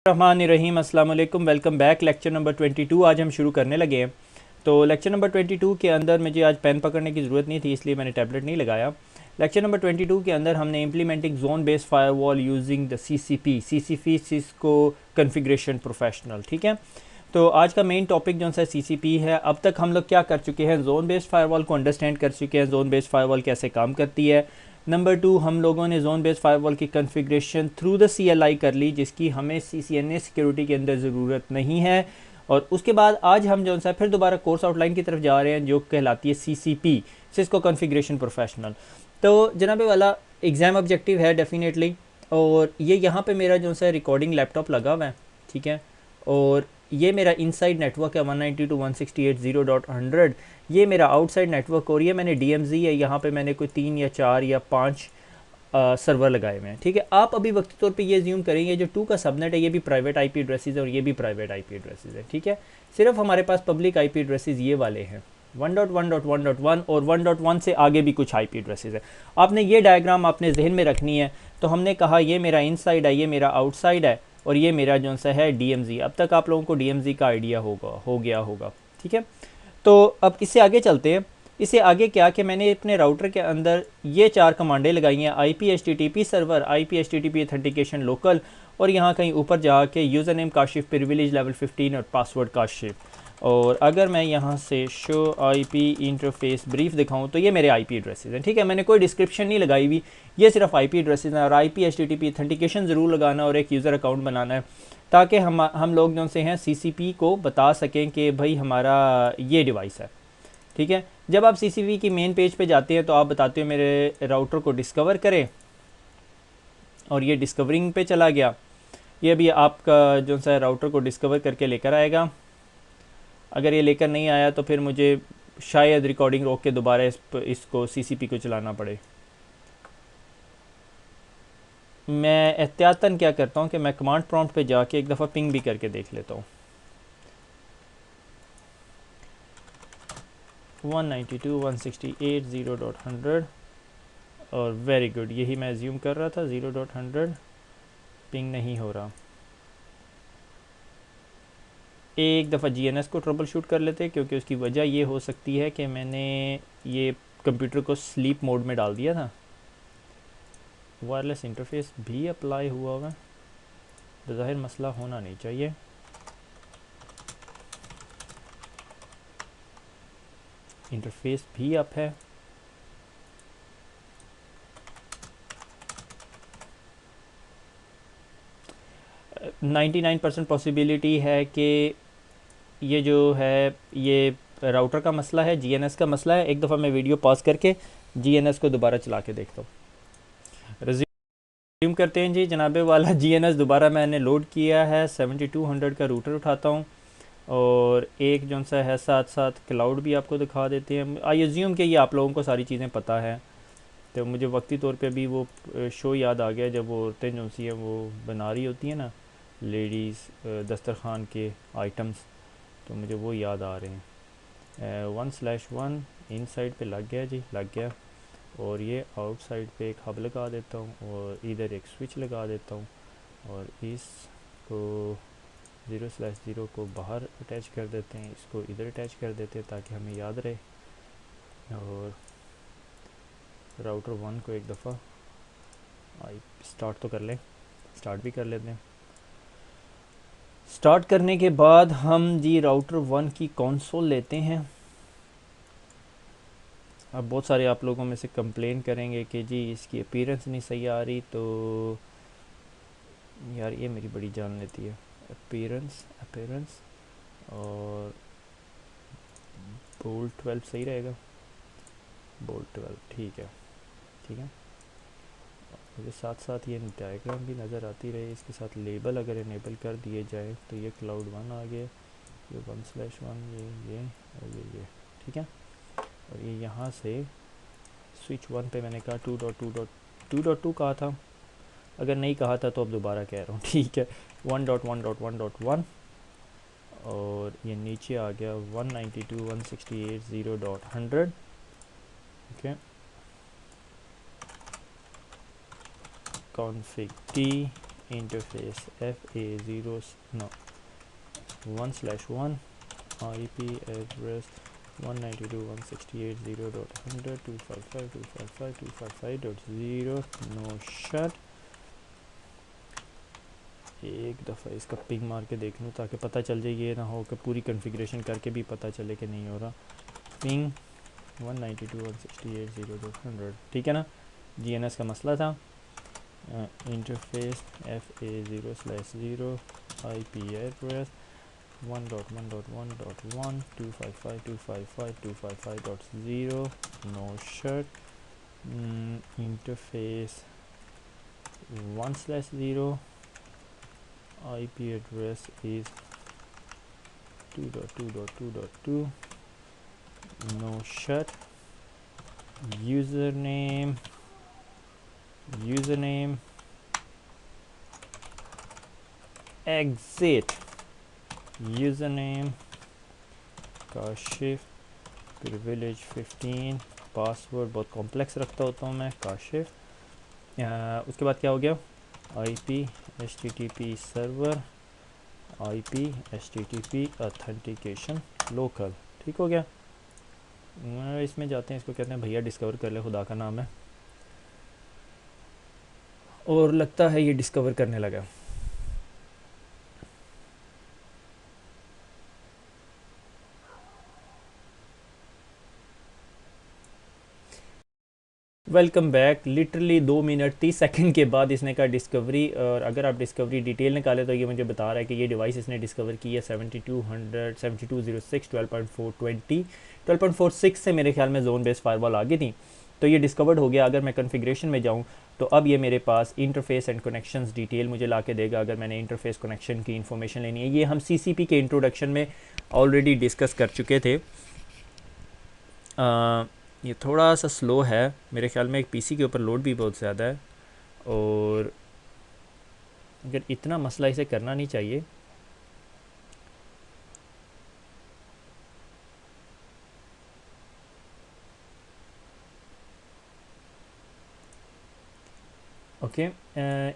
रहमानिर्रहीम अस्सलाम वालेकुम, welcome back. Lecture number 22 आज हम शुरू करने लगे हैं। तो लेक्चर नंबर 22 के अंदर मुझे आज पेन पकड़ने की ज़रूरत नहीं थी, इसलिए मैंने टैबलेट नहीं लगाया। लेक्चर नंबर 22 के अंदर हमने implementing zone based firewall using the CCP Cisco configuration professional, ठीक है। तो आज का मेन टॉपिक जो सा सीसीपी है। अब तक हम लोग क्या कर चुके हैं, जोन बेस्ड फायरवॉल को अंडरस्टैंड कर चुके हैं, जोन बेस्ड फायरवॉल कैसे काम करती है। नंबर 2, हम लोगों ने जोन बेस्ड फायरवॉल की कॉन्फ़िगरेशन थ्रू द CLI कर ली, जिसकी हमें CCNA सिक्योरिटी के अंदर ज़रूरत नहीं है। और उसके बाद आज हम जो सा फिर दोबारा कोर्स आउटलाइन की तरफ जा रहे हैं, जो कहलाती है CCP, सिस्को कॉन्फ़िगरेशन प्रोफेशनल। तो जनाबे वाला एग्ज़ाम ऑब्जेक्टिव है डेफिनेटली। और ये यहाँ पे मेरा जो सा रिकॉर्डिंग लैपटॉप लगा हुआ है, ठीक है। और ये मेरा इनसाइड नेटवर्क है 192.168.0.100। ये मेरा आउटसाइड नेटवर्क, और ये मैंने DMZ है, यहाँ पे मैंने कोई 3 या 4 या 5 सर्वर लगाए हुए हैं, ठीक है। आप अभी वक्ती तौर पे ये ज्यूम करेंगे जो 2 का सबनेट है, ये भी प्राइवेट IP एड्रेसेस है और ये भी प्राइवेट IP एड्रेसेस है, ठीक है। सिर्फ हमारे पास पब्लिक IP एड्रेसेस ये वाले हैं, 1.1.1.1 और 1.1 से आगे भी कुछ IP एड्रेसेस है। आपने ये डायग्राम अपने जहन में रखनी है। तो हमने कहा ये मेरा इनसाइड है, ये मेरा आउटसाइड है, और ये मेरा जो सा है DMZ। अब तक आप लोगों को DMZ का आइडिया हो गया होगा, ठीक है। तो अब इससे आगे चलते हैं। इससे आगे क्या कि मैंने अपने राउटर के अंदर ये 4 कमांडें लगाई हैं, IP HTTP server, IP HTTP authentication local, और यहाँ कहीं ऊपर जाके user name Kashif, privilege level 15 और पासवर्ड काशिफ। और अगर मैं यहाँ से शो IP इंटरफेस ब्रीफ दिखाऊँ तो ये मेरे IP एड्रेसेस हैं, ठीक है। मैंने कोई डिस्क्रिप्शन नहीं लगाई हुई, ये सिर्फ IP एड्रेसेस हैं। और IP HTTP ऑथेंटिकेशन ज़रूर लगाना और एक यूज़र अकाउंट बनाना है, ताकि हम लोग जो से हैं CCP को बता सकें कि भाई हमारा ये डिवाइस है, ठीक है। जब आप CCP की मेन पेज पे जाते हैं तो आप बताते हो मेरे राउटर को डिस्कवर करें, और ये डिस्कवरिंग पे चला गया। ये भी आपका जो सा राउटर को डिस्कवर करके लेकर आएगा। अगर ये लेकर नहीं आया तो फिर मुझे शायद रिकॉर्डिंग रोक के दोबारा इसको CCP को चलाना पड़े। मैं एहतियातन क्या करता हूँ कि मैं कमांड प्रॉम्प्ट पे जाके एक दफ़ा पिंग भी करके देख लेता हूँ। 192.168.0.100 और वेरी गुड, यही मैं एज्यूम कर रहा था, 0.100 पिंग नहीं हो रहा। एक दफ़ा GNS को ट्रबल शूट कर लेते, क्योंकि उसकी वजह ये हो सकती है कि मैंने ये कंप्यूटर को स्लीप मोड में डाल दिया था। वायरलेस इंटरफेस भी अप्लाई हुआ हुआ, ज़ाहिर मसला होना नहीं चाहिए। इंटरफेस भी अप है। अ, 99% पॉसिबिलिटी है कि ये जो है ये राउटर का मसला है, GNS का मसला है। एक दफ़ा मैं वीडियो पॉज करके GNS को दोबारा चला के देखता हूँ। रिज्यूम करते हैं जी। जनाबे वाला GNS दोबारा मैंने लोड किया है। 7200 का रूटर उठाता हूँ, और एक जो सा है साथ साथ क्लाउड भी आपको दिखा देते हैं। आई एज्यूम कि ये आप लोगों को सारी चीज़ें पता है। तो मुझे वक्ती तौर पे भी वो शो याद आ गया, जब वो औरतें जो सी हैं वो बना रही होती हैं ना, लेडीज़ दस्तरखान के आइटम्स, तो मुझे वो याद आ रहे हैं। 1/1 इन साइड पर लग गया जी, लग गया। और ये आउटसाइड पे एक हब लगा देता हूँ, और इधर एक स्विच लगा देता हूँ, और इसको 0/0 को बाहर अटैच कर देते हैं, इसको इधर अटैच कर देते हैं ताकि हमें याद रहे। और राउटर 1 को एक दफ़ा स्टार्ट तो कर लें, स्टार्ट भी कर लेते हैं। स्टार्ट करने के बाद हम जी राउटर 1 की कंसोल लेते हैं। अब बहुत सारे आप लोगों में से कंप्लेन करेंगे कि जी इसकी अपीयरेंस नहीं सही आ रही, तो यार ये मेरी बड़ी जान लेती है। अपीयरेंस और बोल्ट 12 सही रहेगा, बोल्ट 12 ठीक है, ठीक है। मुझे साथ साथ ये डायग्राम भी नज़र आती रहे, इसके साथ लेबल अगर इनेबल कर दिए जाए तो ये क्लाउड 1 आ गया, ये 1/1, ये और ये, ठीक है। और ये यहाँ से स्विच 1 पे मैंने कहा 2.2 कहा था, अगर नहीं कहा था तो अब दोबारा कह रहा हूँ, ठीक है। 1.1.1.1 और ये नीचे आ गया 192.168.0.100, okay. config t interface FA0 no 1/1 IP address 192.168.0.100.255.255.255.0 no shut. एक दफ़ा इसका पिंग मार के देख लूँ ताकि पता चल जाए, ये ना हो कि पूरी कॉन्फ़िगरेशन करके भी पता चले कि नहीं हो रहा। पिंग 192.168.0.100, ठीक है ना। DNS का मसला था। Interface FA0/0 IP address 1.1.1.1 255.255.255.0 no shut. Interface 1/0 IP address is 2.2.2.2 no shut। username exit username Kashif privilege 15 password बहुत कॉम्प्लेक्स रखता होता हूँ मैं काशिफ। उसके बाद क्या हो गया IP HTTP server IP HTTP authentication local, ठीक हो गया। इसमें जाते हैं, इसको कहते हैं भैया डिस्कवर कर ले, खुदा का नाम है। और लगता है ये डिस्कवर करने लगा। Welcome back. Literally 2 minute 30 second के बाद इसने कहा डिस्कवरी, और अगर आप डिस्कवरी डिटेल निकाले तो ये मुझे बता रहा है कि ये डिवाइस इसने डिस्कवर की है 7206 12.420 12.46 से मेरे ख्याल में जोन बेस्ड फायरवॉल आ गई थी, तो ये डिस्कवर्ड हो गया। अगर मैं कन्फिग्रेशन में जाऊँ तो अब ये मेरे पास इंटरफेस एंड कनेक्शंस डिटेल मुझे ला के देगा अगर मैंने इंटरफेस कनेक्शन की इन्फॉर्मेशन लेनी है। ये हम CCP के इंट्रोडक्शन में ऑलरेडी डिस्कस कर चुके थे। ये थोड़ा सा स्लो है मेरे ख्याल में, एक PC के ऊपर लोड भी बहुत ज़्यादा है, और अगर इतना मसला इसे करना नहीं चाहिए। ओके,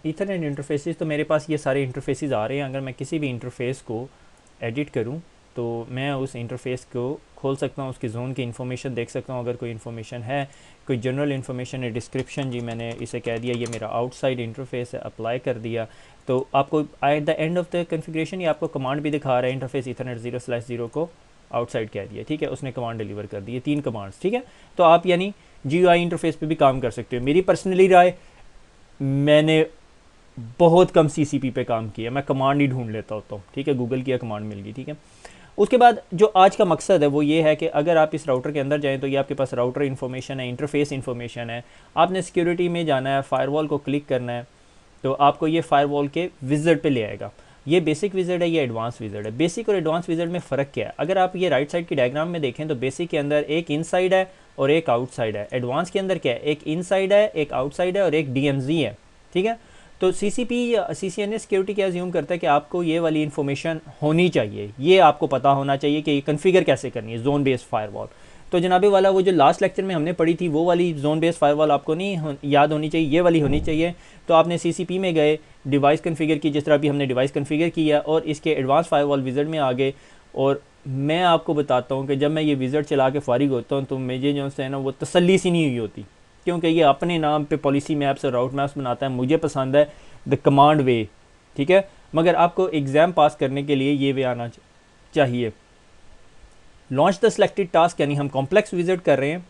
ईथरनेट इंटरफेसेस, तो मेरे पास ये सारे इंटरफेसेस आ रहे हैं। अगर मैं किसी भी इंटरफेस को एडिट करूं तो मैं उस इंटरफेस को खोल सकता हूं, उसकी जोन की इन्फॉर्मेशन देख सकता हूं अगर कोई इन्फॉर्मेशन है, कोई जनरल इन्फॉर्मेशन है, डिस्क्रिप्शन। जी मैंने इसे कह दिया ये मेरा आउटसाइड इंटरफेस है, अप्लाई कर दिया, तो आपको at the end of the configuration ये आपको कमांड भी दिखा रहा है, इंटरफेस ईथरनेट 0/0 को आउटसाइड कह दिया, ठीक है, उसने कमांड डिलीवर कर दी है, 3 कमांड्स, ठीक है। तो आप यानी GUI इंटरफेस पे भी काम कर सकते हो। मेरी पर्सनली राय, मैंने बहुत कम CCP पे काम किया, मैं कमांड ही ढूंढ लेता होता हूँ, ठीक है, गूगल की कमांड मिल गई, ठीक है। उसके बाद जो आज का मकसद है वो ये है कि अगर आप इस राउटर के अंदर जाएं तो ये आपके पास राउटर इन्फॉर्मेशन है, इंटरफेस इन्फॉर्मेशन है। आपने सिक्योरिटी में जाना है, फायरवॉल को क्लिक करना है, तो आपको ये फायरवॉल के विज़िट पे ले आएगा। ये बेसिक विज़िट है, ये एडवांस विज़िट है। बेसिक और एडवांस विज़िट में फ़र्क क्या है? अगर आप ये राइट साइड की डायग्राम में देखें तो बेसिक के अंदर एक इनसाइड है और एक आउटसाइड है। एडवांस के अंदर क्या है? एक इनसाइड है, एक आउटसाइड है और एक DMZ है, ठीक है। तो CCP या CCNA सिक्योरिटी क्या अज्यूम करता है कि आपको ये वाली इन्फॉर्मेशन होनी चाहिए, ये आपको पता होना चाहिए कि ये कन्फिगर कैसे करनी है, जोन बेस्ड फायरवॉल। तो जनाबे वाला वो जो लास्ट लेक्चर में हमने पढ़ी थी वो वाली जोन बेस्ड फायरवॉल आपको नहीं याद होनी चाहिए, ये वाली होनी चाहिए। तो आपने CCP में गए, डिवाइस कन्फिगर की, जिस तरह भी हमने डिवाइस कन्फिगर किया, और इसके एडवांस फायरवॉल विज़िट में आ गए। और मैं आपको बताता हूँ कि जब मैं ये विज़िट चला के फारिग होता हूँ तो मुझे जो है ना वो तसल्ली सी नहीं हुई होती, क्योंकि ये अपने नाम पे पॉलिसी मैप्स और राउट मैप्स बनाता है, मुझे पसंद है द कमांड वे, ठीक है। मगर आपको एग्ज़ाम पास करने के लिए ये वे आना चाहिए। लॉन्च द सिलेक्टेड टास्क, यानी हम कॉम्प्लेक्स विजिट कर रहे हैं,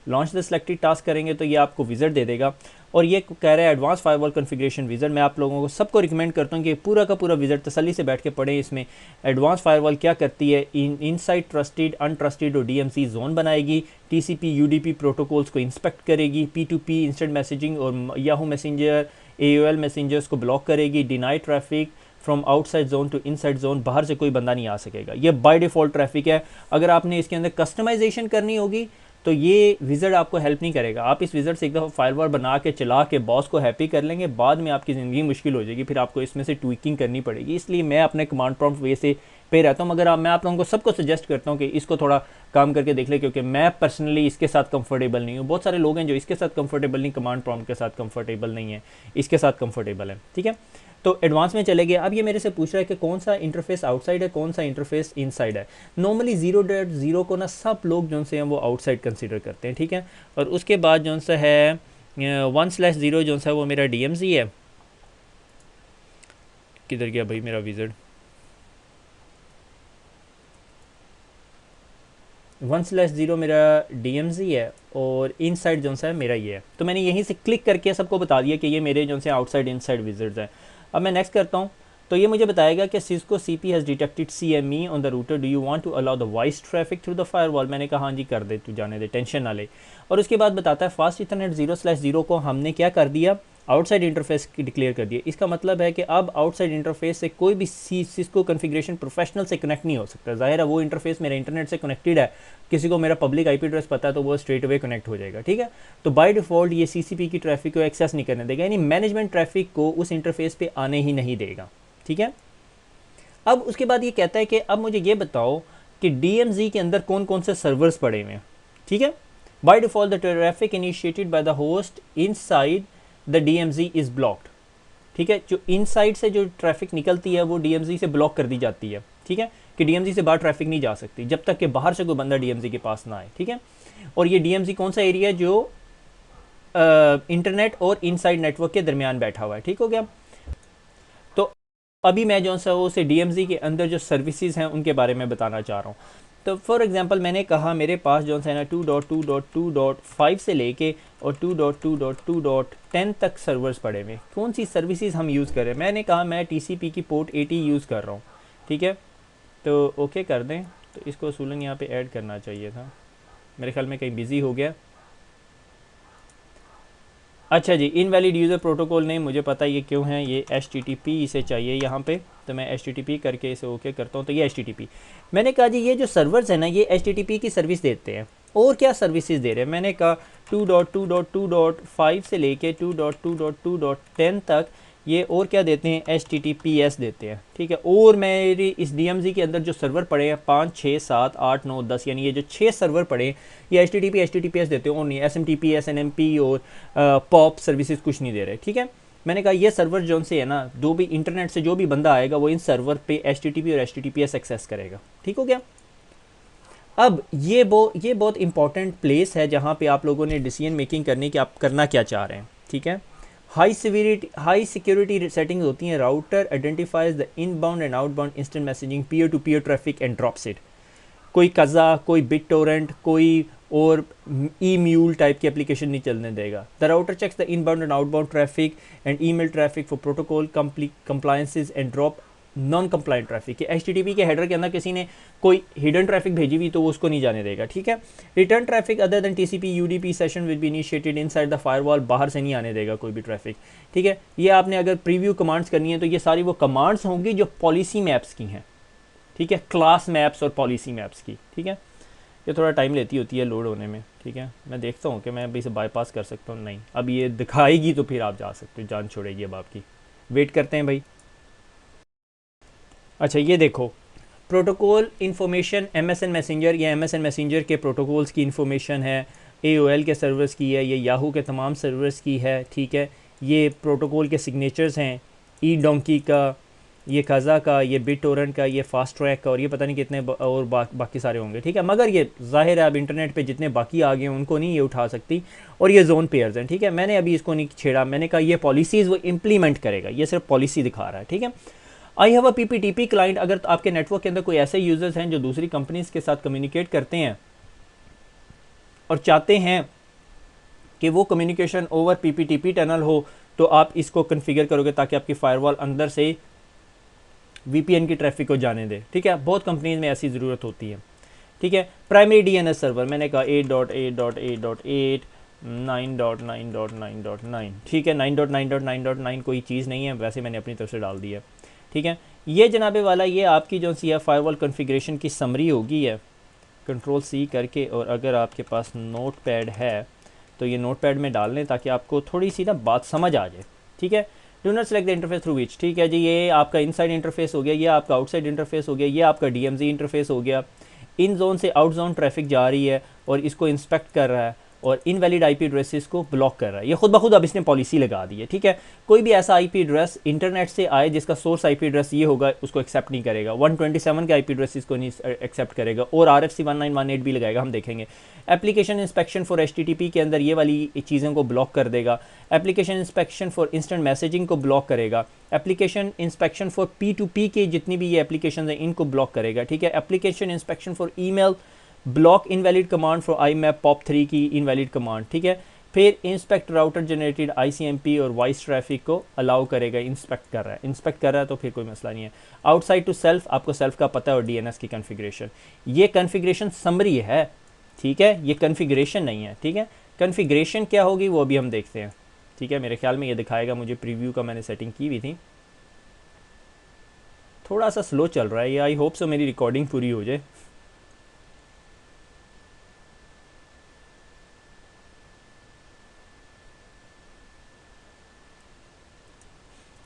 लॉन्च द सिलेक्टेड टास्क करेंगे तो ये आपको विजिट दे देगा। और ये कह रहा है एडवांस फायरवॉल कॉन्फ़िगरेशन विजिट। मैं आप लोगों को सबको रिकमेंड करता हूँ कि पूरा का पूरा विजिट तसल्ली से बैठ के पढ़ें। इसमें एडवांस फायरवॉल क्या करती है, इनसाइड ट्रस्टेड, अनट्रस्टेड और DMZ जोन बनाएगी, TCP UDP प्रोटोकॉल्स को इंस्पेक्ट करेगी, P2P इंस्टेंट मैसेजिंग और याहू मैसेंजर, AOL मैसेंजर्स को ब्लॉक करेगी, deny traffic from outside zone to inside zone, बाहर से कोई बंदा नहीं आ सकेगा। ये बाय डिफ़ॉल्ट ट्रैफिक है। अगर आपने इसके अंदर कस्टमाइजेशन करनी होगी तो ये विज़िट आपको हेल्प नहीं करेगा। आप इस विज़िट से एक दफ़ा फायरवॉल बना के चला के बॉस को हैप्पी कर लेंगे, बाद में आपकी ज़िंदगी मुश्किल हो जाएगी, फिर आपको इसमें से ट्विकिंग करनी पड़ेगी। इसलिए मैं अपने कमांड प्रॉम्प्ट वे से पे रहता हूँ। मगर मैं आप लोगों को सबको सजेस्ट करता हूँ कि इसको थोड़ा काम करके देख ले, क्योंकि मैं पर्सनली इसके साथ कंफर्टेबल नहीं हूँ। बहुत सारे लोग हैं जो इसके साथ कंफर्टेबल नहीं, कमांड प्रॉम्प्ट के साथ कंफर्टेबल नहीं है, इसके साथ कंफर्टेबल है, ठीक है। तो एडवांस में चले गए। अब ये मेरे से पूछ रहा है कि कौन सा इंटरफेस आउटसाइड है, कौन सा इंटरफेस इनसाइड है। नॉर्मली 0.0 को ना सब लोग जो से हैं वो आउटसाइड कंसीडर करते हैं, ठीक है। और उसके बाद जो सा है 1/0 जो सा वो मेरा DMZ है। किधर गया भाई मेरा विजिट? 1/0 मेरा DMZ है और इनसाइड जो सा है मेरा ये है। तो मैंने यहीं से क्लिक करके सबको बता दिया कि ये मेरे जो से आउटसाइड इनसाइड विजिट्स हैं। अब मैं नेक्स्ट करता हूँ, तो ये मुझे बताएगा कि Cisco CP has detected CME on the router, do you want to allow the voice traffic through the firewall. मैंने कहा हाँ जी कर दे, तू जाने दे, टेंशन ना ले। और उसके बाद बताता है फास्ट इथरनेट 0/0 को हमने क्या कर दिया, आउटसाइड इंटरफेस डिक्लेयर कर दिया। इसका मतलब है कि अब आउटसाइड इंटरफेस से कोई भी सिस्को कॉन्फ़िगरेशन प्रोफेशनल से कनेक्ट नहीं हो सकता। ज़ाहिर है वो इंटरफेस मेरा इंटरनेट से कनेक्टेड है, किसी को मेरा पब्लिक IP एड्रेस पता है तो वो स्ट्रेट अवे कनेक्ट हो जाएगा, ठीक है। तो बाय डिफ़ॉल्ट ये CCP की ट्रैफिक को एक्सेस नहीं करने देगा, यानी मैनेजमेंट ट्रैफिक को उस इंटरफेस पे आने ही नहीं देगा, ठीक है। अब उसके बाद ये कहता है कि अब मुझे ये बताओ कि DMZ के अंदर कौन कौन से सर्वर्स पड़े हुए हैं, ठीक है। By default the traffic initiated by the host inside the DMZ is blocked, ठीक है। जो इनसाइड से जो ट्रैफिक निकलती है वो DMZ से ब्लॉक कर दी जाती है, ठीक है, कि DMZ से बाहर ट्रैफिक नहीं जा सकती जब तक कि बाहर से कोई बंदा DMZ के पास ना आए, ठीक है। और ये DMZ कौन सा एरिया है, जो इंटरनेट और इनसाइड नेटवर्क के दरमियान बैठा हुआ है, ठीक हो गया। तो अभी मैं जो सा उसे DMZ के अंदर जो सर्विसेज हैं उनके बारे में बताना चाह रहा हूँ। तो फॉर एग्जांपल मैंने कहा मेरे पास जो है ना 2.2.2.5 से लेके और 2.2.2.10 तक सर्वर्स पड़े हुए। कौन सी सर्विसेज हम यूज़ करें? मैंने कहा मैं TCP की पोर्ट 80 यूज़ कर रहा हूँ, ठीक है। तो ओके कर दें। तो इसको असूलन यहाँ पे ऐड करना चाहिए था, मेरे ख्याल में कहीं बिज़ी हो गया। अच्छा जी, इनवैलिड यूज़र प्रोटोकॉल नेम, मुझे पता ये क्यों है, ये HTTP इसे चाहिए यहाँ पे, तो मैं HTTP करके इसे ओके करता हूँ। तो ये HTTP मैंने कहा जी ये जो सर्वर्स है ना ये HTTP की सर्विस देते हैं। और क्या सर्विसेज दे रहे हैं? मैंने कहा 2.2.2.5 से लेके 2.2.2.10 तक ये और क्या देते हैं, HTTPS देते हैं, ठीक है। और मेरी इस DMZ के अंदर जो सर्वर पड़े हैं 5, 6, 7, 8, 9, 10 यानी ये जो 6 सर्वर पड़े हैं ये HTTPS देते हैं और नहीं SMTP, SNMP और POP सर्विसेज कुछ नहीं दे रहे, ठीक है। मैंने कहा ये सर्वर जोन से है ना, जो भी इंटरनेट से जो भी बंदा आएगा वो इन सर्वर पे HTTP और HTTPS एक्सेस करेगा, ठीक हो गया। अब ये बहुत इंपॉर्टेंट प्लेस है जहाँ पे आप लोगों ने डिसीजन मेकिंग करनी कि आप करना क्या चाह रहे हैं, ठीक है। हाई सिक्योरिटी सेटिंग्स होती हैं। Router identifies the inbound and outbound instant messaging peer to peer traffic and drops it. कोई कज़ा, कोई बिट टोरेंट, कोई और ईम्यूल टाइप की एप्लीकेशन नहीं चलने देगा। The router checks the inbound and outbound traffic and email traffic for protocol compliances and drop non compliant traffic. कि HTTP के हेडर के अंदर किसी ने कोई हिडन ट्रैफिक भेजी हुई तो वो उसको नहीं जाने देगा, ठीक है। Return traffic other than TCP UDP session will be initiated inside the firewall, बाहर से नहीं आने देगा कोई भी ट्रैफिक, ठीक है। ये आपने अगर प्रीव्यू कमांड्स करनी है तो ये सारी वो कमांड्स होंगी जो पॉलिसी मैप्स की हैं, ठीक है, क्लास मैप्स और पॉलिसी मैप्स की, ठीक है। ये थोड़ा टाइम लेती होती है लोड होने में, ठीक है। मैं देखता हूँ कि मैं अभी इसे बाईपास कर सकता हूँ, नहीं अब ये दिखाएगी तो फिर आप जा सकते हो, जान छोड़ेगी अब आपकी। वेट करते हैं भाई। अच्छा ये देखो प्रोटोकॉल इन्फॉर्मेशन MSN मैसेंजर, या MSN मैसेंजर के प्रोटोकॉल्स की इन्फॉर्मेशन है, AOL के सर्वर्स की है, ये याहू के तमाम सर्वर्स की है, ठीक है। ये प्रोटोकॉल के सिग्नेचर्स हैं, ईडोंकी का, ये कज़ा का, ये बिट टोरेंट का, ये फास्ट ट्रैक का, और ये पता नहीं कितने और बाकी सारे होंगे, ठीक है। मगर ये ज़ाहिर है अब इंटरनेट पे जितने बाकी आ गए हैं उनको नहीं ये उठा सकती। और ये जोन पेयर्स हैं, ठीक है। मैंने अभी इसको नहीं छेड़ा, मैंने कहा ये पॉलिसीज़ वो इम्प्लीमेंट करेगा, ये सिर्फ पॉलिसी दिखा रहा है, ठीक है। I have a PPTP client. अगर आपके नेटवर्क के अंदर कोई ऐसे यूज़र्स हैं जो दूसरी कंपनीज के साथ कम्युनिकेट करते हैं और चाहते हैं कि वो कम्युनिकेशन ओवर PPTP टनल हो, तो आप इसको कन्फिगर करोगे ताकि आपकी फायरवॉल अंदर से VPN की ट्रैफिक को जाने दे, ठीक है। बहुत कंपनीज में ऐसी ज़रूरत होती है, ठीक है। प्राइमरी DNS सर्वर मैंने कहा 8.8.8.8 9.9.9.9, ठीक है। 9.9.9.9 कोई चीज़ नहीं है, वैसे मैंने अपनी तरफ से डाल दी है, ठीक है। ये जनाबे वाला ये आपकी जो सी है फायरवॉल कॉन्फ़िगरेशन की समरी होगी है, Ctrl+C करके। और अगर आपके पास नोट पैड है तो ये नोट पैड में डाल लें ताकि आपको थोड़ी सी ना बात समझ आ जाए, ठीक है। Do not select the interface through which, ठीक है जी। ये आपका इनसाइड इंटरफेस हो गया, ये आपका आउटसाइड इंटरफेस हो गया, ये आपका DMZ इंटरफेस हो गया। इन जोन से आउट जोन ट्रैफिक जा रही है और इसको इंस्पेक्ट कर रहा है। और इनवैलिड आईपी एड्रेसेस को ब्लॉक कर रहा है। ये खुद ब खुद अब इसने पॉलिसी लगा दी है, ठीक है। कोई भी ऐसा आईपी एड्रेस इंटरनेट से आए जिसका सोर्स आईपी एड्रेस ये होगा, उसको एक्सेप्ट नहीं करेगा। 127 के आईपी एड्रेसेस को नहीं एक्सेप्ट करेगा, और RFC 1918 भी लगाएगा, हम देखेंगे। एप्लीकेशन इंस्पेक्शन फॉर HTTP के अंदर ये वाली चीज़ों को ब्लॉक कर देगा। Application inspection for instant messaging को ब्लॉक करेगा। एप्लीकेशन इंस्पेक्शन फॉर P2P के जितनी भी ये एप्लीकेशन हैं इनको ब्लॉक करेगा, ठीक है। Application inspection for email, block invalid command for IMAP POP3 की इनवैलिड कमांड, ठीक है। फिर इंस्पेक्ट राउटर जनरेटेड ICMP और वॉइस ट्रैफिक को अलाउ करेगा, इंस्पेक्ट कर रहा है तो फिर कोई मसला नहीं है। आउटसाइड टू सेल्फ, आपको सेल्फ का पता है, और DNS की कॉन्फ़िगरेशन। ये कॉन्फ़िगरेशन समरी है, ठीक है, ये कॉन्फ़िगरेशन नहीं है, ठीक है। कॉन्फ़िगरेशन क्या होगी वो भी हम देखते हैं, ठीक है। मेरे ख्याल में ये दिखाएगा, मुझे प्रीव्यू का मैंने सेटिंग की हुई थी, थोड़ा सा स्लो चल रहा है ये। आई होप सो मेरी रिकॉर्डिंग पूरी हो जाए।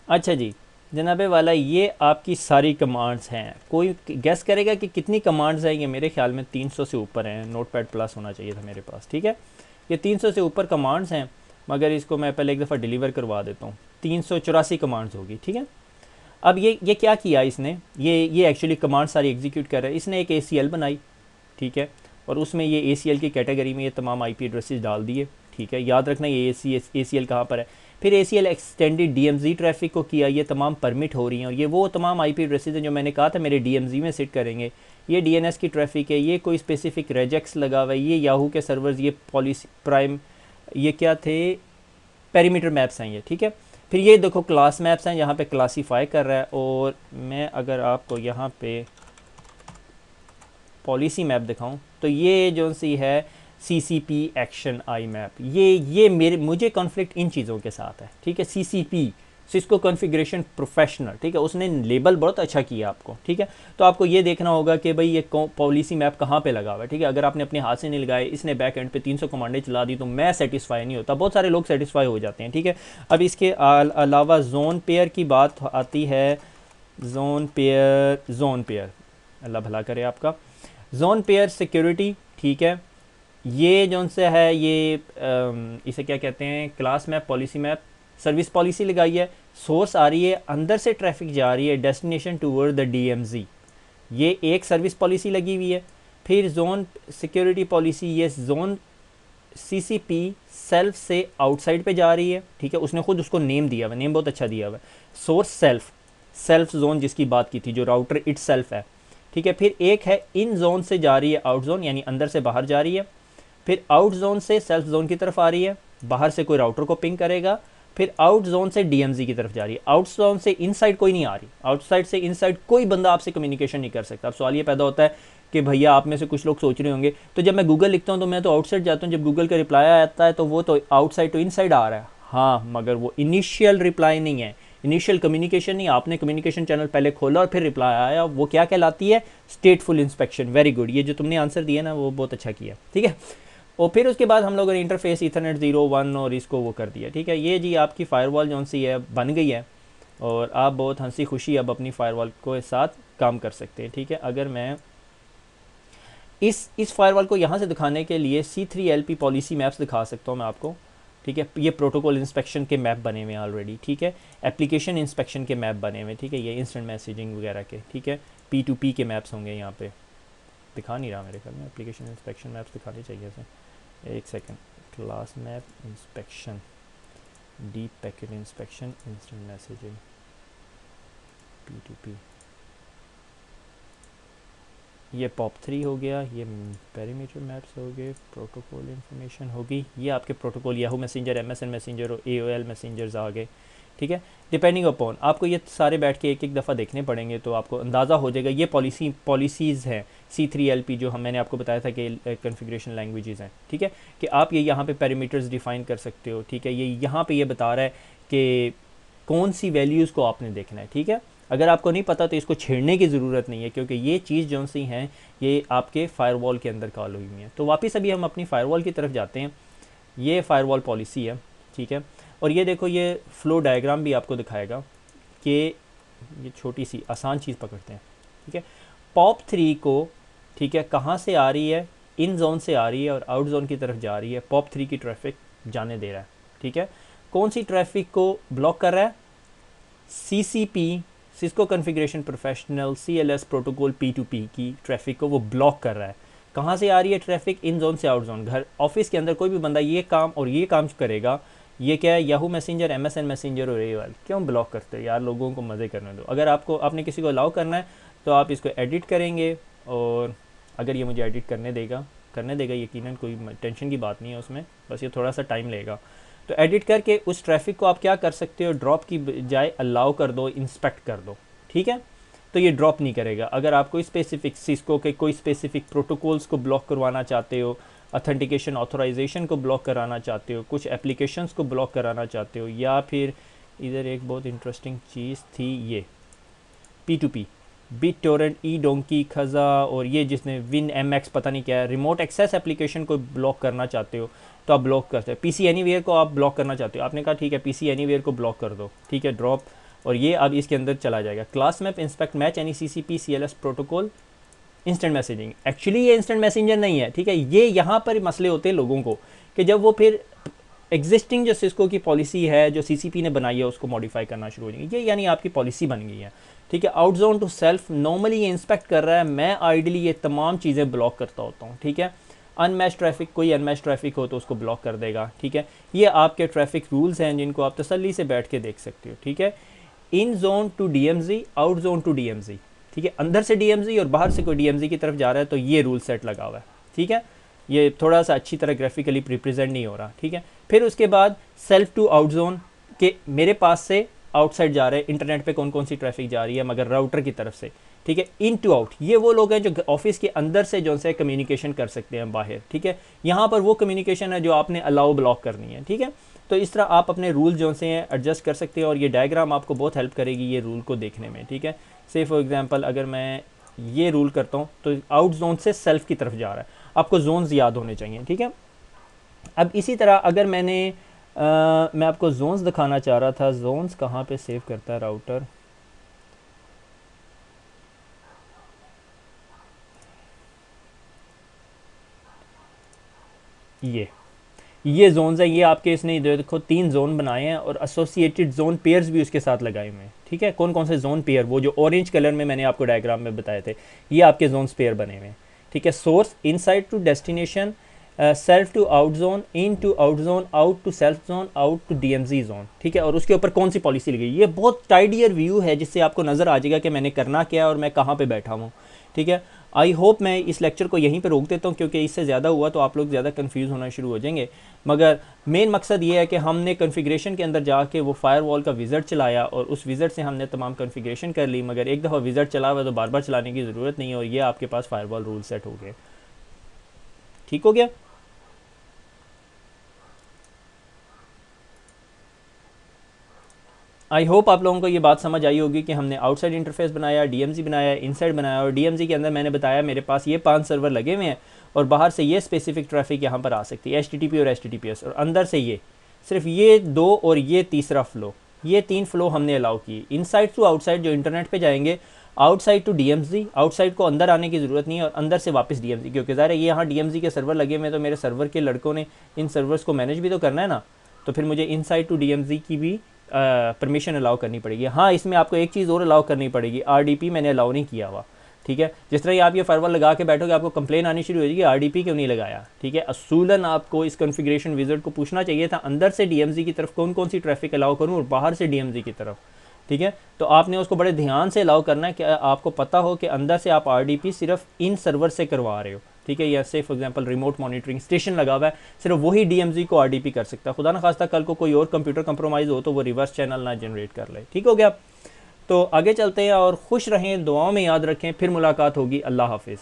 अच्छा जी जनाबे वाला, ये आपकी सारी कमांड्स हैं। कोई गेस करेगा कि कितनी कमांड्स हैं? ये मेरे ख्याल में 300 से ऊपर हैं। नोटपैड प्लस होना चाहिए था मेरे पास, ठीक है। ये 300 से ऊपर कमांड्स हैं, मगर इसको मैं पहले एक दफ़ा डिलीवर करवा देता हूँ। 384 कमांड्स होगी, ठीक है। अब ये क्या किया इसने, ये एक्चुअली कमांड सारी एग्जीक्यूट कर रहा है। इसने एक ACL बनाई, ठीक है, और उसमें ये ACL की कैटेगरी में ये तमाम IP एड्रेसेस डाल दिए, ठीक है। याद रखना ये ACL कहाँ पर है। फिर ACL एक्सटेंडेड DMZ ट्रैफिक को किया, ये तमाम परमिट हो रही हैं, और ये वो तमाम IP एड्रेसेस हैं जो मैंने कहा था मेरे DMZ में सेट करेंगे। ये DNS की ट्रैफिक है, ये कोई स्पेसिफिक रेजेक्स लगा हुआ है, ये याहू के सर्वर्स, ये पॉलिसी प्राइम, ये क्या थे, पेरीमीटर मैप्स हैं ये, ठीक है। फिर ये देखो क्लास मैप्स हैं, यहाँ पे क्लासीफाई कर रहा है। और मैं अगर आपको यहाँ पे पॉलिसी मैप दिखाऊं तो ये जो सी है CCP एक्शन IMAP, ये मुझे कॉन्फ्लिक्ट इन चीज़ों के साथ है, ठीक है। CCP सिस्को कॉन्फ़िगरेशन प्रोफेशनल, ठीक है, उसने लेबल बहुत अच्छा किया आपको, ठीक है। तो आपको ये देखना होगा कि भाई ये पॉलिसी मैप कहाँ पे लगा हुआ है, ठीक है। अगर आपने अपने हाथ से नहीं लगाए, इसने बैक एंड पे 300 कमांडें चला दी, तो मैं सेटिस्फाई नहीं होता। बहुत सारे लोग सेटिस्फाई हो जाते हैं, ठीक है। अब इसके अलावा जोन पेयर की बात आती है। जोन पेयर अल्लाह भला करे आपका। जोन पेयर सिक्योरिटी, ठीक है, ये जो से है ये इसे क्या कहते हैं, class map, policy map, service policy लगाई है। सोर्स आ रही है, अंदर से ट्रैफिक जा रही है, डेस्टिनेशन टूवर्ड द DMZ, ये एक सर्विस पॉलिसी लगी हुई है। फिर जोन सिक्योरिटी पॉलिसी, ये जोन CCP सेल्फ से आउटसाइड पे जा रही है, ठीक है। उसने खुद उसको नेम दिया हुआ, नेम बहुत अच्छा दिया हुआ है, सोर्स सेल्फ जोन जिसकी बात की थी, जो राउटर इट सेल्फ है, ठीक है। फिर एक है इन जोन से जा रही है आउट जोन, यानी अंदर से बाहर जा रही है। फिर आउट जोन से सेल्फ जोन की तरफ आ रही है, बाहर से कोई राउटर को पिंग करेगा। फिर आउट जोन से DMZ की तरफ जा रही है, आउट जोन से इनसाइड कोई नहीं आ रही, आउटसाइड से इनसाइड कोई बंदा आपसे कम्युनिकेशन नहीं कर सकता। अब सवाल ये पैदा होता है कि भैया आप में से कुछ लोग सोच रहे होंगे, तो जब मैं गूगल लिखता हूँ तो मैं तो आउटसाइड जाता हूँ, जब गूगल का रिप्लाई आता है तो वो तो आउटसाइड टू इनसाइड आ रहा है। हाँ, मगर वो इनिशियल रिप्लाई नहीं है, इनिशियल कम्युनिकेशन नहीं। आपने कम्युनिकेशन चैनल पहले खोला और फिर रिप्लाई आया, वो क्या कहलाती है, स्टेटफुल इंस्पेक्शन। वेरी गुड, ये जो तुमने आंसर दिया ना वो बहुत अच्छा किया, ठीक है। और फिर उसके बाद हम लोगों ने इंटरफेस ईथरनेट 0 1 और इसको वो कर दिया, ठीक है। ये जी आपकी फायरवॉल जो सी है बन गई है, और आप बहुत हंसी खुशी अब अपनी फायरवॉल को साथ काम कर सकते हैं, ठीक है। अगर मैं इस फायरवॉल को यहाँ से दिखाने के लिए C3LP पॉलिसी मैप्स दिखा सकता हूँ मैं आपको, ठीक है। ये प्रोटोकॉल इंस्पेक्शन के मैप बने हुए हैं ऑलरेडी, ठीक है। एप्लीकेशन इंस्पेक्शन के मैप बने हुए, ठीक है। ये इंस्टेंट मैसेजिंग वगैरह के, ठीक है। P2P के मैप्स होंगे, यहाँ पे दिखा नहीं रहा मेरे ख्याल में, एप्लीकेशन इंस्पेक्शन मैप्स दिखाने चाहिए से। एक second, class map inspection, deep packet inspection, instant messaging, P2P, ये POP3 हो गया, ये पेरीमीटर मैप्स हो गए, प्रोटोकॉल इंफॉर्मेशन होगी, ये आपके protocol Yahoo messenger, MSN messenger और AOL मैसेंजर्स आ गए, ठीक है। डिपेंडिंग अपॉन, आपको ये सारे बैठ के एक एक दफ़ा देखने पड़ेंगे तो आपको अंदाज़ा हो जाएगा। ये पॉलिसीज़ हैं C3LP जो मैंने आपको बताया था कि कॉन्फ़िगरेशन लैंग्वेजेस हैं, ठीक है, कि आप ये यहाँ पे पैरामीटर्स डिफ़ाइन कर सकते हो, ठीक है। ये यहाँ पे ये बता रहा है कि कौन सी वैल्यूज़ को आपने देखना है, ठीक है। अगर आपको नहीं पता तो इसको छेड़ने की ज़रूरत नहीं है, क्योंकि ये चीज़ जो सी हैं ये आपके फ़ायरवॉल के अंदर कॉल हुई हैं। तो वापस अभी हम अपनी फ़ायरवॉल की तरफ जाते हैं। ये फ़ायरवॉल पॉलिसी है, ठीक है। और ये देखो, ये फ़्लो डायग्राम भी आपको दिखाएगा कि ये छोटी सी आसान चीज़ पकड़ते हैं, ठीक है। POP3 को, ठीक है, कहाँ से आ रही है, इन जोन से आ रही है और आउट जोन की तरफ जा रही है, POP3 की ट्रैफिक जाने दे रहा है। ठीक है, कौन सी ट्रैफिक को ब्लॉक कर रहा है? CCP, Cisco configuration professional CLS protocol P2P की ट्रैफिक को वो ब्लॉक कर रहा है। कहाँ से आ रही है ट्रैफिक? इन जोन से आउट जोन। घर ऑफिस के अंदर कोई भी बंदा ये काम और ये काम करेगा, ये क्या है, याहू मैसेंजर, MSN मैसेंजर और AOL क्यों ब्लॉक करते हो यार, लोगों को मज़े करने दो। अगर आपने किसी को अलाउ करना है तो आप इसको एडिट करेंगे, और अगर ये मुझे एडिट करने देगा यकीनन, कोई टेंशन की बात नहीं है उसमें, बस ये थोड़ा सा टाइम लेगा। तो एडिट करके उस ट्रैफिक को आप क्या कर सकते हो, ड्रॉप की बजाय अलाउ कर दो, इंस्पेक्ट कर दो। ठीक है, तो ये ड्रॉप नहीं करेगा। अगर आप कोई स्पेसिफिक सिस्को के कोई स्पेसिफिक प्रोटोकॉल्स को ब्लॉक करवाना चाहते हो, ऑथेंटिकेशन ऑथराइजेशन को ब्लॉक कराना चाहते हो, कुछ एप्लीकेशंस को ब्लॉक कराना चाहते हो, या फिर इधर एक बहुत इंटरेस्टिंग चीज़ थी ये P2P, बिट टोरेंट, ई डोंकी, खजा, और ये जिसने विन MX पता नहीं क्या है, रिमोट एक्सेस एप्लीकेशन को ब्लॉक करना चाहते हो तो आप ब्लॉक करते हो। PC एनीवेयर को आप ब्लॉक करना चाहते हो, आपने कहा ठीक है PC एनीवेयर को ब्लॉक कर दो, ठीक है, ड्रॉप, और ये अब इसके अंदर चला जाएगा। Class map, inspect, match any CCP CLS protocol, instant messaging. Actually ये इंस्टेंट मैसेंजर नहीं है, ठीक है, ये यहाँ पर मसले होते हैं लोगों को कि जब वो फिर एग्जिस्टिंग जो सिस्को की पॉलिसी है जो CCP ने बनाई है उसको मॉडिफाई करना शुरू हो जाएंगे। ये यानी आपकी पॉलिसी बन गई है। ठीक है, out zone to self, normally ये इंस्पेक्ट कर रहा है, मैं आइडली ये तमाम चीज़ें ब्लॉक करता होता हूँ। ठीक है, अनमैच ट्रैफिक, कोई अनमैच ट्रैफिक हो तो उसको ब्लॉक कर देगा। ठीक है, ये आपके ट्रैफिक रूल्स हैं जिनको आप तसल्ली से बैठ के देख सकते हो। ठीक है, in zone to DMZ, out zone to DMZ। ठीक है, अंदर से DMZ और बाहर से कोई DMZ की तरफ जा रहा है तो ये रूल सेट लगा हुआ है। ठीक है, ये थोड़ा सा अच्छी तरह ग्राफिकली रिप्रेजेंट नहीं हो रहा। ठीक है, फिर उसके बाद सेल्फ टू आउट जोन के मेरे पास से आउटसाइड जा रहे हैं, इंटरनेट पे कौन कौन सी ट्रैफिक जा रही है मगर राउटर की तरफ से। ठीक है, इन टू आउट, ये वो लोग हैं जो ऑफिस के अंदर से जो से कम्युनिकेशन कर सकते हैं बाहर। ठीक है, यहाँ पर वो कम्युनिकेशन है जो आपने अलाउ ब्लॉक करनी है। ठीक है, तो इस तरह आप अपने रूल जो से हैं एडजस्ट कर सकते हैं, और ये डायग्राम आपको बहुत हेल्प करेगी ये रूल को देखने में। ठीक है, से फॉर एग्जांपल अगर मैं ये रूल करता हूँ तो आउट जोन से सेल्फ की तरफ जा रहा है, आपको जोन्स याद होने चाहिए। ठीक है, अब इसी तरह अगर मैं आपको जोन्स दिखाना चाह रहा था, जोन्स कहाँ पे सेव करता है राउटर, ये जोन्स हैं, ये आपके इसने देखो 3 जोन बनाए हैं और एसोसिएटेड जोन पेयर्स भी उसके साथ लगाए हुए हैं। ठीक है, कौन कौन से जोन पेयर, वो जो ऑरेंज कलर में मैंने आपको डायग्राम में बताए थे, ये आपके जोन्स पेयर बने हुए हैं। ठीक है, source, inside to destination, self to out zone, in to out zone, out to self zone, out to DMZ zone. ठीक है, और उसके ऊपर कौन सी पॉलिसी लगी, ये बहुत टाइडियर व्यू है जिससे आपको नज़र आ जाएगा कि मैंने करना क्या है और मैं कहाँ पे बैठा हूँ। ठीक है, आई होप मैं इस लेक्चर को यहीं पे रोक देता हूँ, क्योंकि इससे ज़्यादा हुआ तो आप लोग ज़्यादा कंफ्यूज होना शुरू हो जाएंगे। मगर मेन मकसद ये है कि हमने कॉन्फ़िगरेशन के अंदर जाके वो फायरवॉल का विज़र्ड चलाया और उस विज़र्ड से हमने तमाम कॉन्फ़िगरेशन कर ली, मगर एक दफ़ा विज़र्ड चला हुआ तो बार बार चलाने की ज़रूरत नहीं है, और ये आपके पास फायरवॉल रूल सेट हो गए। ठीक हो गया। आई होप आप लोगों को ये बात समझ आई होगी कि हमने आउटसाइड इंटरफेस बनाया, DMZ बनाया, इनसाइड बनाया, और DMZ के अंदर मैंने बताया मेरे पास ये 5 सर्वर लगे हुए हैं और बाहर से ये स्पेसिफिक ट्रैफिक यहाँ पर आ सकती है, HTTP और HTTPS, और अंदर से ये सिर्फ ये 2 और ये तीसरा फ्लो, ये 3 फ्लो हमने अलाउ किए। इनसाइड टू आउटसाइड जो इंटरनेट पर जाएंगे, आउटसाइड टू DMZ, आउटसाइड को अंदर आने की ज़रूरत नहीं है, और अंदर से वापस DMZ, क्योंकि ज़ाहिर है ये यहाँ DMZ के सर्वर लगे हुए हैं तो मेरे सर्वर के लड़कों ने इन सर्वर्स को मैनेज भी तो करना है ना, तो फिर मुझे इनसाइड टू DMZ की भी परमिशन अलाउ करनी पड़ेगी। हाँ, इसमें आपको एक चीज़ और अलाउ करनी पड़ेगी, RDP मैंने अलाउ नहीं किया हुआ। ठीक है, जिस तरह आप ये फायरवॉल लगा के बैठोगे आपको कंप्लेन आनी शुरू हो जाएगी, RDP क्यों नहीं लगाया। ठीक है, असूलन आपको इस कॉन्फ़िगरेशन विज़ार्ड को पूछना चाहिए था अंदर से DMZ की तरफ कौन कौन सी ट्रैफिक अलाउ करूँ और बाहर से DMZ की तरफ। ठीक है, तो आपने उसको बड़े ध्यान से अलाउ करना है कि आपको पता हो कि अंदर से आप RDP सिर्फ इन सर्वर से करवा रहे हो। ठीक है, या से for example remote monitoring station लगा हुआ है, सिर्फ वही DMZ को RDP कर सकता है। खुदा न खास्ता कल को कोई और कंप्यूटर कंप्रोमाइज़ हो तो वो रिवर्स चैनल ना जनरेट कर ले। ठीक हो गया, तो आगे चलते हैं और खुश रहें, दुआओं में याद रखें, फिर मुलाकात होगी। अल्लाह हाफिज़।